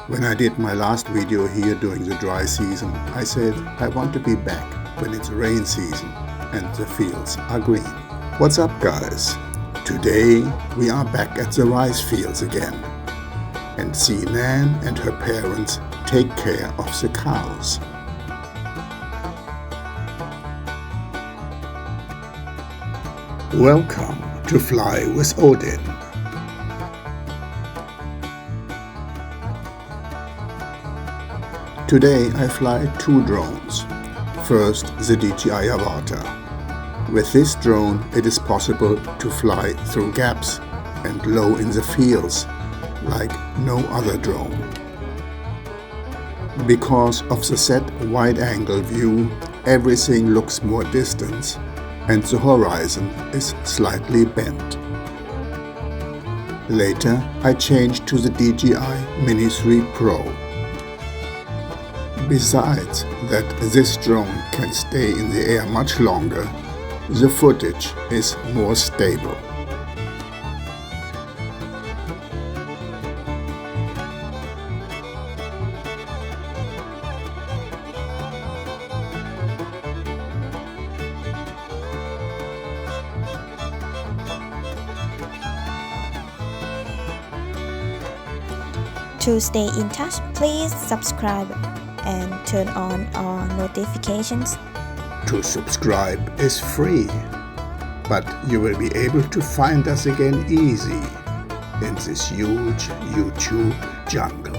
When I did my last video here during the dry season, I said I want to be back when it's rain season and the fields are green. What's up, guys? Today we are back at the rice fields again and see Nann and her parents take care of the cows. Welcome to Fly with Odin. Today I fly 2 drones. First, the Dji Avata. With this drone it is possible to fly through gaps and low in the fields like no other drone. Because of the set wide-angle view, everything looks more distant and the horizon is slightly bent. Later I changed to the Dji Mini 3 Pro. Besides that this drone can stay in the air much longer, the footage is more stable. To stay in touch, please subscribe and turn on all notifications. To subscribe is free, but you will be able to find us again easy in this huge YouTube jungle.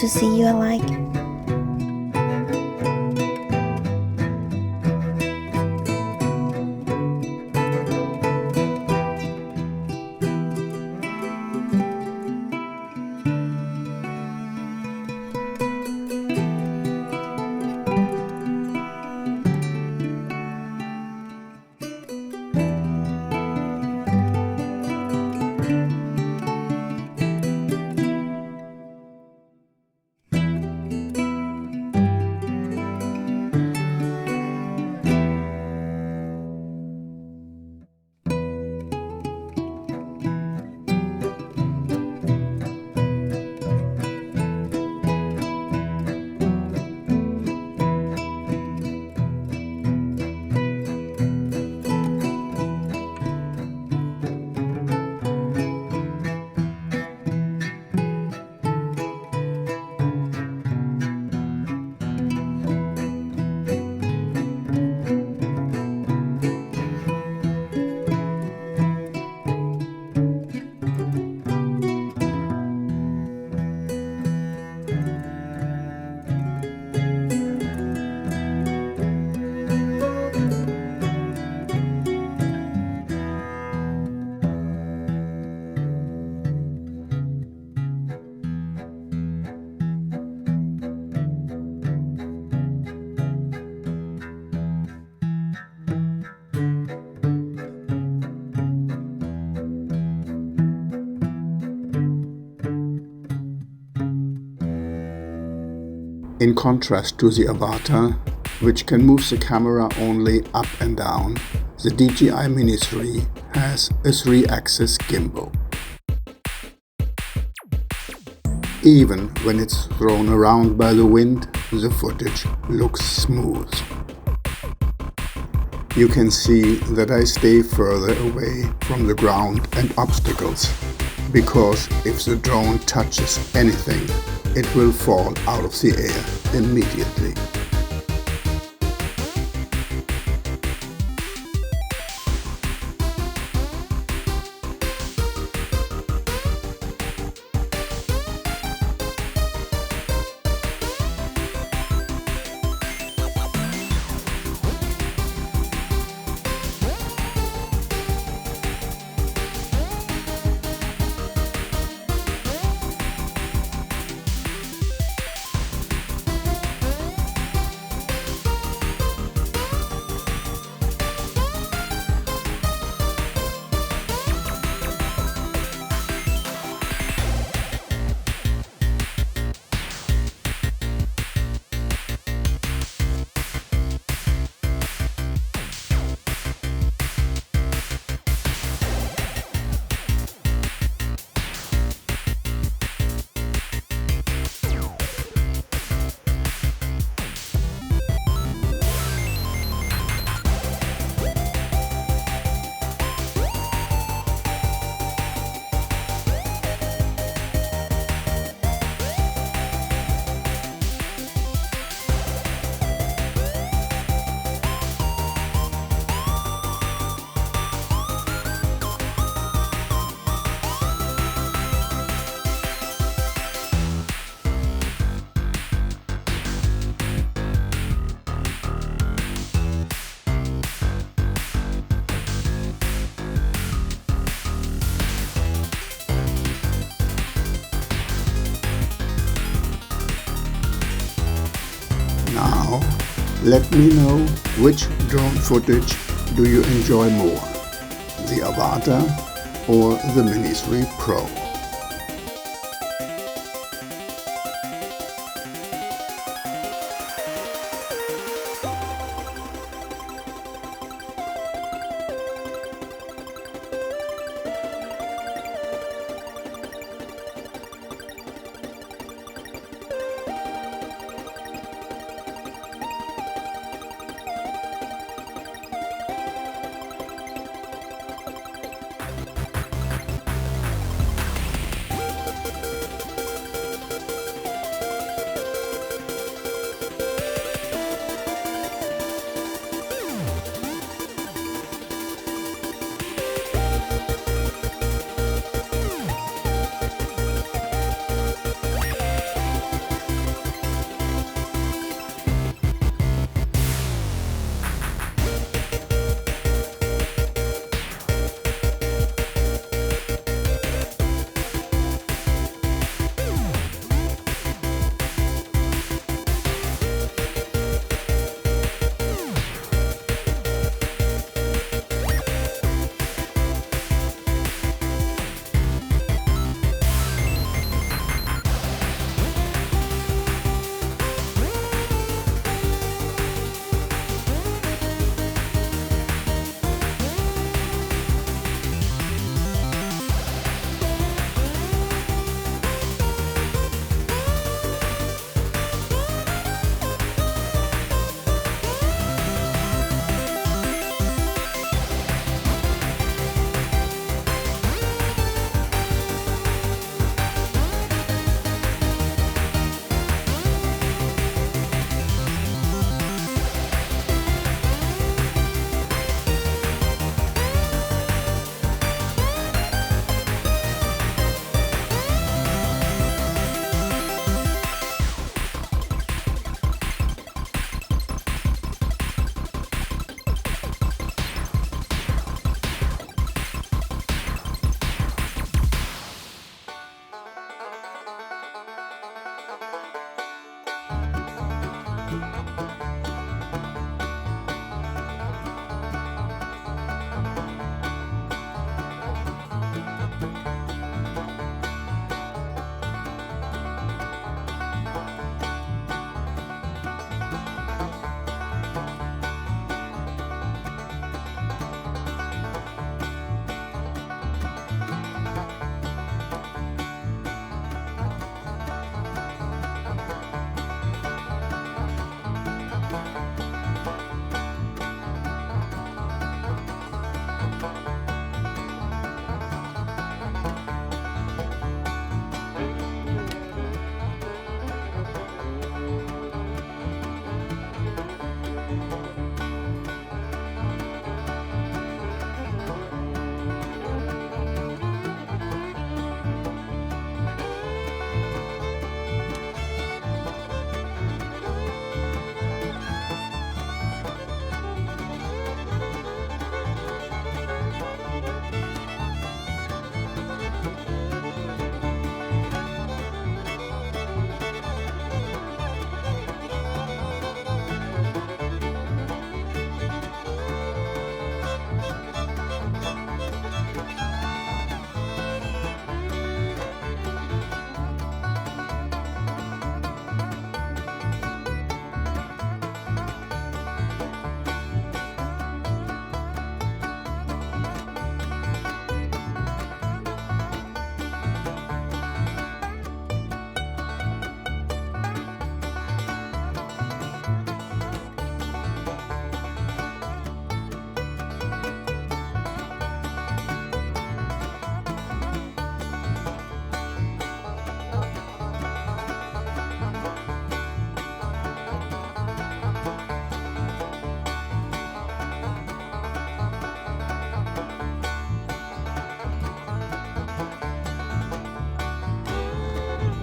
to see you alike. In contrast to the Avata, which can move the camera only up and down, the Dji Mini 3 has a 3-axis gimbal. Even when it's thrown around by the wind, the footage looks smooth. You can see that I stay further away from the ground and obstacles, because if the drone touches anything, it will fall out of the air immediately. Now, let me know which drone footage do you enjoy more, the Avata or the Mini 3 Pro.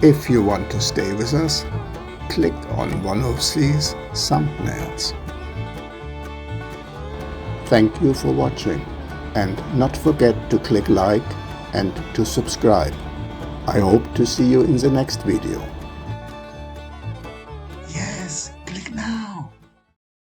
If you want to stay with us, click on one of these thumbnails. Thank you for watching, and not forget to click like and to subscribe. I hope to see you in the next video. Yes, click now.